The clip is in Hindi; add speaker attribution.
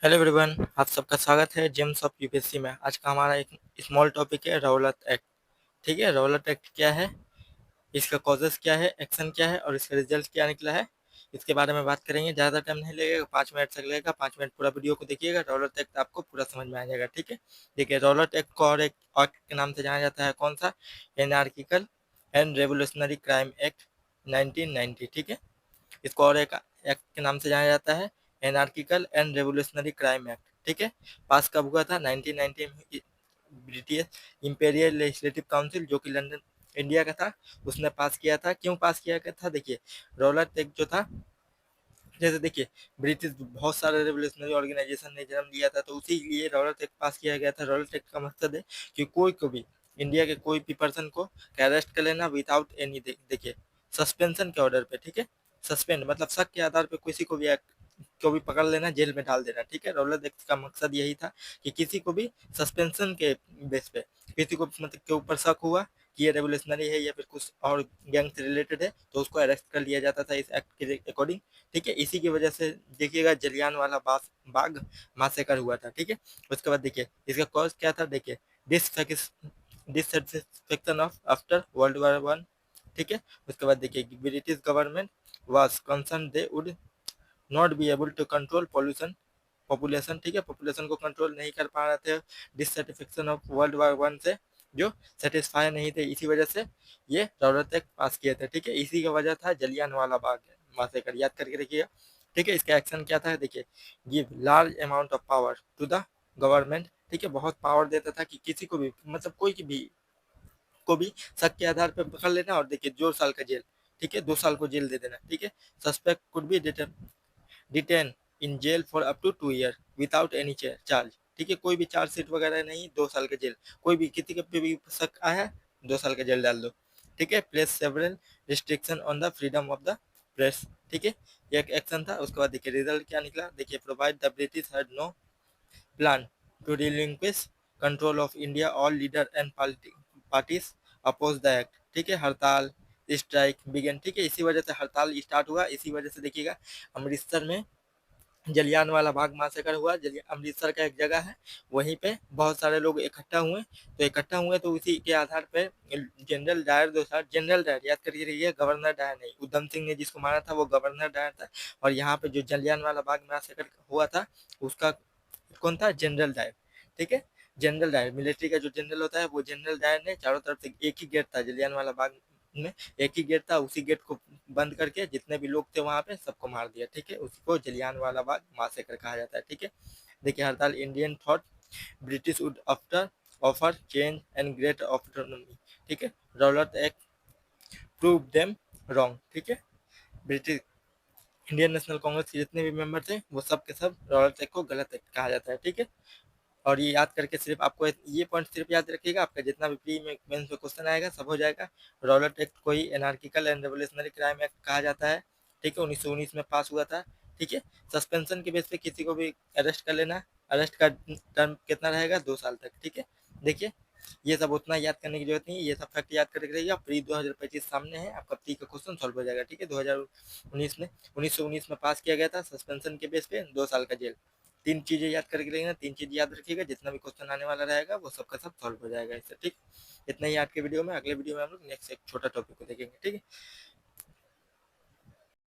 Speaker 1: हेलो एवरीवन, आप सबका स्वागत है जेम्स ऑफ यूपीएससी में। आज का हमारा एक स्मॉल टॉपिक है रौलत एक्ट। ठीक है, रौलत एक्ट क्या है, इसका कॉजेस क्या है, एक्शन क्या है और इसका रिजल्ट क्या निकला है, इसके बारे में बात करेंगे। ज़्यादा टाइम नहीं लगेगा, 5 मिनट तक लगेगा। 5 मिनट पूरा वीडियो को देखिएगा, रौलत एक्ट आपको पूरा समझ में आ जाएगा। ठीक है, देखिए रौलत एक्ट को और एक एक्ट के नाम से जाना जाता है, कौन सा? Anarchical and Revolutionary Crime act 1990। ठीक है, इसको और एक एक्ट के नाम से जाना जाता है, anarchical and Revolutionary Crime act. ठीक है, पास कब हुआ था? 1990 में। ब्रिटिश इंपेरियल लेजिस्लेटिव काउंसिल, जो कि लंदन इंडिया का था, उसने पास किया था। क्यों पास किया गया था? देखिए, रौलट एक्ट जो था, जैसे देखिए, ब्रिटिश बहुत सारे रेवोल्यूशनरी ऑर्गेनाइजेशन ने जन्म लिया था, तो उसी लिए रौलट एक्ट पास किया गया था। रौलट एक्ट का मकसद है कि कोई को भी, इंडिया के कोई भी पर्सन को अरेस्ट कर लेना विदाउट एनी, देखिए, सस्पेंशन के ऑर्डर पे। ठीक है, सस्पेंड मतलब शक के आधार पे किसी को भी पकड़ लेना, जेल में डाल देना। ठीक है, रौलट एक्ट का मकसद यही था कि किसी को भी सस्पेंशन के बेस पे, किसी को मतलब के ऊपर शक हुआ कि ये रेवोल्यूशनरी है या फिर कुछ और गैंग से रिलेटेड है, तो उसको अरेस्ट कर लिया जाता था इस एक्ट के अकॉर्डिंग। ठीक है, इसी की वजह से देखिएगा जलियांवाला बाग मासेकर हुआ था। ठीक है, उसके बाद देखिए इसका कॉज क्या था। देखिए, dissatisfaction of after world war one. ठीक है, उसके बाद देखिए British government was concern they would not be able to control pollution population. ठीक है, पॉपुलेशन को कंट्रोल नहीं कर पा रहे थे dissatisfaction of world war one से, जो सेटिस्फाई नहीं थे, इसी वजह से ये रौलत एक्ट पास किए थे। ठीक है, इसी का वजह था जलियांवाला बाग मासेकर, याद करके रखिएगा। ठीक है, इसका एक्शन क्या था? देखिए, give large amount of power to the government. ठीक है, बहुत पावर देता था कि किसी को भी, मतलब कोई की भी को भी शक के आधार पर पकड़ लेना, और देखिए 2 साल का जेल। ठीक है, 2 साल को जेल दे देना। ठीक है, suspect could be detain in jail for up to 2 year without any charge. ठीक है, कोई भी चार्ज शीट वगैरह नहीं, 2 साल का जेल। कोई भी किसी के पे भी शक आया, 2 साल का जेल डाल दो। ठीक है, place several restriction on the freedom of the press. ठीक है, ये एक एक्शन था। उसके बाद देखिए रिजल्ट क्या निकला। देखिए, provide the British had no plan to relinquish control of India, all leader and parties oppose the act. ठीक है, हड़ताल स्ट्राइक बिगन। ठीक है, इसी वजह से हड़ताल स्टार्ट हुआ। इसी वजह से देखिएगा अमृतसर में जलियांवाला बाग मासेकर हुआ। अमृतसर का एक जगह है, वहीं पे बहुत सारे लोग इकट्ठा हुए तो उसी के आधार पे जनरल डायर, जनरल डायर याद करके रहिए, गवर्नर डायर नहीं। उधम सिंह ने जिसको मारा था वो गवर्नर डायर था, और यहाँ पे जो जलियांवाला बाग मासेकर हुआ था उसका कौन था? General Dyer. ठीक है, जनरल डायर मिलिट्री का जो जनरल होता है, वो जनरल डायर ने चारों तरफ से, एक ही गेट था जलियांवाला बाग में, एक ही गेट था, उसी गेट को बंद करके जितने भी लोग थे वहां पे सबको मार दिया। ठीक है, उसी को जलियांवाला बाग मासेकर कहा जाता है। ठीक है, देखिए हड़ताल Indian thought British would after offer change and great autonomy. ठीक है, Rowlatt act prove them wrong. ठीक है, ब्रिटिश इंडियन नेशनल कांग्रेस के जितने भी मेंबर थे वो सब के सब रौलट एक्ट को गलत एक्ट कहा जाता है। ठीक है, और ये याद करके सिर्फ आपको ये पॉइंट सिर्फ याद रखिएगा, आपका जितना भी प्री में मेंस में क्वेश्चन आएगा सब हो जाएगा। रौलट एक्ट को ही Anarchical and Revolutionary Crime Act कहा जाता है। ठीक है, 1919 में पास हुआ था। ठीक है, सस्पेंशन के बेस पे किसी को भी अरेस्ट कर लेना। अरेस्ट का टर्म कितना रहेगा? 2 साल तक। ठीक है, देखिए ये सब उतना याद करने की जरूरत नहीं है, ये सब फैक्ट याद करके रहिएगा। प्री 2025 सामने है, आपका प्री का क्वेश्चन सॉल्व हो जाएगा। ठीक है, 2019 में 1919 में पास किया गया था, सस्पेंशन के बेस पे 2 साल का जेल। 3 चीजें याद करके रखिएगा, 3 चीज याद रखिएगा, जितना भी क्वेश्चन आने वाला रहेगा वो सबका सब सॉल्व हो जाएगा इससे। ठीक, इतना ही आज के वीडियो में। अगले वीडियो में हम लोग नेक्स्ट एक छोटा टॉपिक को देखेंगे। ठीक है,